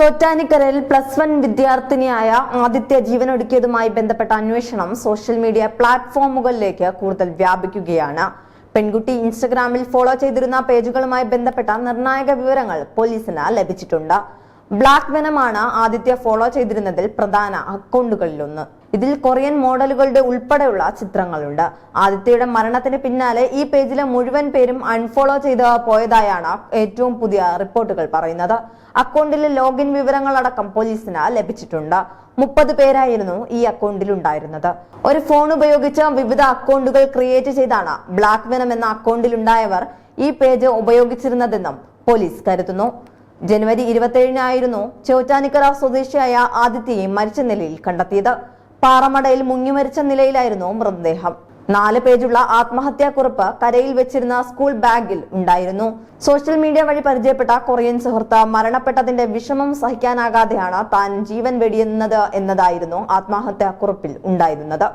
ചോറ്റാനിക്കരയിൽ +1 വിദ്യാർത്ഥിനിയായ ആദിത്യ ജീവനൊടുക്കിയതുമായി ബന്ധപ്പെട്ട അന്വേഷണം social media പ്ലാറ്റ്ഫോമുകളിലേക്ക് കൂടുതൽ വ്യാപിക്കുകയാണ്. പെൺകുട്ടി ഇൻസ്റ്റഗ്രാമിൽ ഫോളോ ചെയ്തിരുന്ന പേജുകളുമായി ബന്ധപ്പെട്ട നിർണായക വിവരങ്ങൾ പോലീസിന് ലഭിച്ചിട്ടുണ്ട്. ബ്ലാക്ക് വെനമാണ് ആദിത്യ ഫോളോ ചെയ്തിരുന്നതിൽ പ്രധാന അക്കൗണ്ടുകളിലൊന്ന്. ഇതിൽ കൊറിയൻ മോഡലുകളുടെ ഉൾപ്പെടെയുള്ള ചിത്രങ്ങളുണ്ട്. ആദിത്യയുടെ മരണത്തിന് പിന്നാലെ ഈ പേജിലെ മുഴുവൻ പേരും അൺഫോളോ ചെയ്ത് പോയതായാണ് ഏറ്റവും പുതിയ റിപ്പോർട്ടുകൾ പറയുന്നത്. അക്കൗണ്ടിലെ ലോഗിൻ വിവരങ്ങളടക്കം പോലീസിന് ലഭിച്ചിട്ടുണ്ട്. 30 പേരായിരുന്നു ഈ അക്കൗണ്ടിൽ ഉണ്ടായിരുന്നത്. ഒരു ഫോൺ ഉപയോഗിച്ച് വിവിധ അക്കൗണ്ടുകൾ ക്രിയേറ്റ് ചെയ്താണ് ബ്ലാക്ക് വെനം എന്ന അക്കൗണ്ടിലുണ്ടായവർ ഈ പേജ് ഉപയോഗിച്ചിരുന്നതെന്നും പോലീസ് കരുതുന്നു. ജനുവരി 27-നായിരുന്നു ചോറ്റാനിക്കര സ്വദേശിയായ ആദിത്യയെ മരിച്ച നിലയിൽ കണ്ടെത്തിയത്. പാറമടയിൽ മുങ്ങിമരിച്ച നിലയിലായിരുന്നു മൃതദേഹം. 4 പേജുള്ള ആത്മഹത്യാക്കുറിപ്പ് കരയിൽ വെച്ചിരുന്ന സ്കൂൾ ബാഗിൽ ഉണ്ടായിരുന്നു. സോഷ്യൽ മീഡിയ വഴി പരിചയപ്പെട്ട കൊറിയൻ സുഹൃത്ത് മരണപ്പെട്ടതിന്റെ വിഷമം സഹിക്കാനാകാതെയാണ് താൻ ജീവൻ വെടിയുന്നത് എന്നതായിരുന്നു ആത്മഹത്യാക്കുറിപ്പിൽ ഉണ്ടായിരുന്നത്.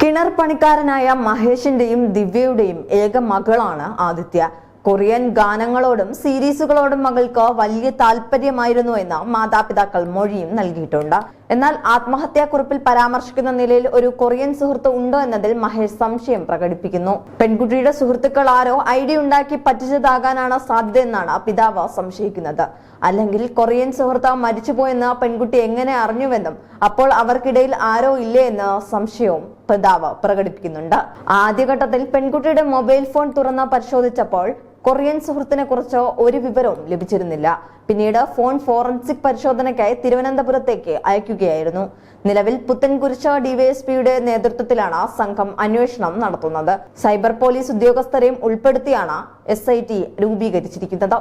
കിണർ പണിക്കാരനായ മഹേഷിന്റെയും ദിവ്യയുടെയും ഏക മകളാണ് ആദിത്യ. കൊറിയൻ ഗാനങ്ങളോടും സീരീസുകളോടും മകൾക്ക് വലിയ താല്പര്യമായിരുന്നു എന്ന് മാതാപിതാക്കൾ മൊഴിയും നൽകിയിട്ടുണ്ട്. എന്നാൽ ആത്മഹത്യാക്കുറിപ്പിൽ പരാമർശിക്കുന്ന നിലയിൽ ഒരു കൊറിയൻ സുഹൃത്ത് ഉണ്ടോ എന്നതിൽ മഹേഷ് സംശയം പ്രകടിപ്പിക്കുന്നു. പെൺകുട്ടിയുടെ സുഹൃത്തുക്കൾ ആരോ ഐഡി ഉണ്ടാക്കി പറ്റിച്ചതാകാനാണ് സാധ്യതയെന്നാണ് പിതാവ് സംശയിക്കുന്നത്. അല്ലെങ്കിൽ കൊറിയൻ സുഹൃത്ത് മരിച്ചുപോയെന്ന് പെൺകുട്ടി എങ്ങനെ അറിഞ്ഞുവെന്നും അപ്പോൾ അവർക്കിടയിൽ ആരോ ഇല്ലേ എന്ന സംശയവും പിതാവ് പ്രകടിപ്പിക്കുന്നുണ്ട്. ആദ്യഘട്ടത്തിൽ പെൺകുട്ടിയുടെ മൊബൈൽ ഫോൺ തുറന്ന് പരിശോധിച്ചപ്പോൾ കൊറിയൻ സുഹൃത്തിനെ കുറിച്ച് ഒരു വിവരവും ലഭിച്ചിരുന്നില്ല. പിന്നീട് ഫോൺ ഫോറൻസിക് പരിശോധനയ്ക്കായി തിരുവനന്തപുരത്തേക്ക് അയക്കുകയായിരുന്നു. നിലവിൽ പുത്തൻകുരിശ് ഡിവൈഎസ്പിയുടെ നേതൃത്വത്തിലാണ് സംഘം അന്വേഷണം നടത്തുന്നത്. സൈബർ പോലീസ് ഉദ്യോഗസ്ഥരെയും ഉൾപ്പെടുത്തിയാണ് SIT രൂപീകരിച്ചിരിക്കുന്നത്.